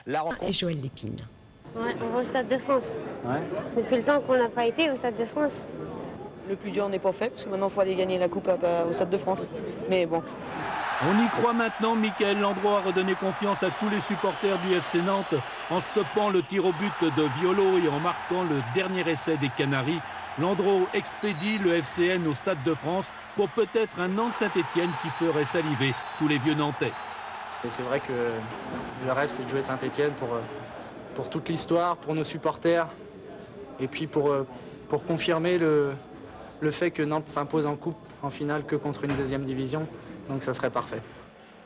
La rencontre. Et Joël Lépine. Ouais, on va au Stade de France. Ouais. Depuis le temps qu'on n'a pas été au Stade de France. Le plus dur n'est pas fait, parce que maintenant il faut aller gagner la coupe au Stade de France. Mais bon. On y croit maintenant. Mickaël Landreau a redonné confiance à tous les supporters du FC Nantes en stoppant le tir au but de Violo et en marquant le dernier essai des Canaries. Landreau expédie le FCN au Stade de France pour peut-être un Nantes-Saint-Etienne qui ferait saliver tous les vieux Nantais. Et c'est vrai que le rêve, c'est de jouer Saint-Etienne pour toute l'histoire, pour nos supporters, et puis pour confirmer le fait que Nantes s'impose en coupe, en finale, que contre une deuxième division. Donc ça serait parfait.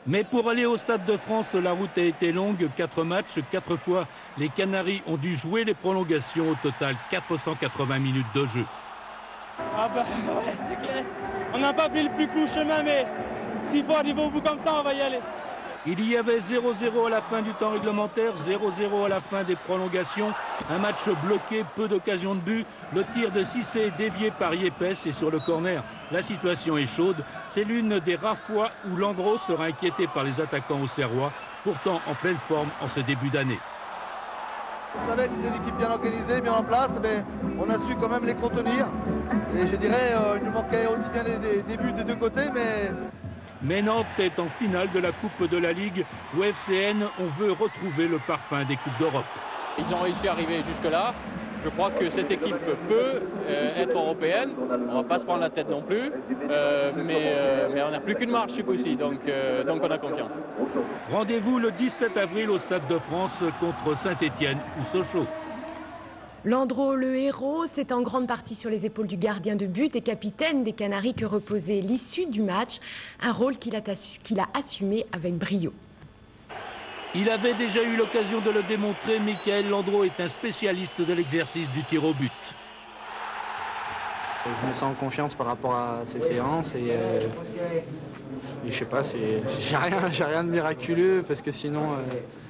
Mais pour aller au Stade de France, la route a été longue. 4 matchs, 4 fois, les Canaries ont dû jouer les prolongations. Au total, 480 minutes de jeu. Ah bah ouais, c'est clair. On n'a pas pris le plus court chemin, mais s'il faut arriver au bout comme ça, on va y aller. Il y avait 0-0 à la fin du temps réglementaire, 0-0 à la fin des prolongations. Un match bloqué, peu d'occasions de but. Le tir de Cissé est dévié par Yepes et sur le corner, la situation est chaude. C'est l'une des rares fois où Landreau sera inquiété par les attaquants auxerrois, pourtant en pleine forme en ce début d'année. Vous savez, c'était une équipe bien organisée, bien en place, mais on a su quand même les contenir. Et je dirais, il nous manquait aussi bien des buts des deux côtés, Mais Nantes est en finale de la Coupe de la Ligue. Au FCN, on veut retrouver le parfum des Coupes d'Europe. Ils ont réussi à arriver jusque-là. Je crois que cette équipe peut être européenne. On ne va pas se prendre la tête non plus. Mais on n'a plus qu'une marche ce coup-ci, donc on a confiance. Rendez-vous le 17 avril au Stade de France contre Saint-Etienne ou Sochaux. Landreau, le héros, c'est en grande partie sur les épaules du gardien de but et capitaine des Canaries que reposait l'issue du match, un rôle qu'il a assumé avec brio. Il avait déjà eu l'occasion de le démontrer. Mickaël Landreau est un spécialiste de l'exercice du tir au but. Je me sens en confiance par rapport à ces séances et je sais pas, j'ai rien de miraculeux parce que sinon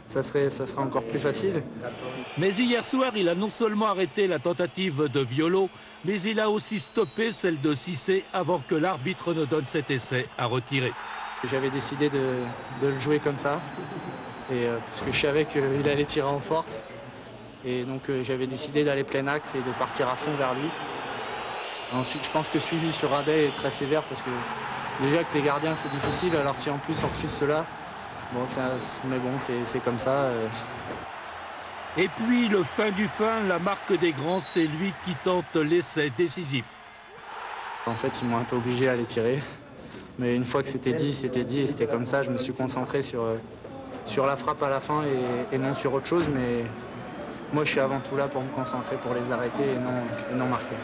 ça serait encore plus facile. Mais hier soir, il a non seulement arrêté la tentative de Violo, mais il a aussi stoppé celle de Cissé avant que l'arbitre ne donne cet essai à retirer. J'avais décidé de le jouer comme ça, parce que je savais qu'il allait tirer en force. Et donc j'avais décidé d'aller plein axe et de partir à fond vers lui. Ensuite, je pense que suivi sur Radet est très sévère parce que déjà que les gardiens c'est difficile, alors si en plus on refuse cela, bon, mais bon, c'est comme ça. Et puis le fin du fin, la marque des grands, c'est lui qui tente l'essai décisif. En fait, ils m'ont un peu obligé à les tirer. Mais une fois que c'était dit et c'était comme ça, je me suis concentré sur la frappe à la fin et non sur autre chose. Mais moi, je suis avant tout là pour me concentrer, pour les arrêter et non marquer.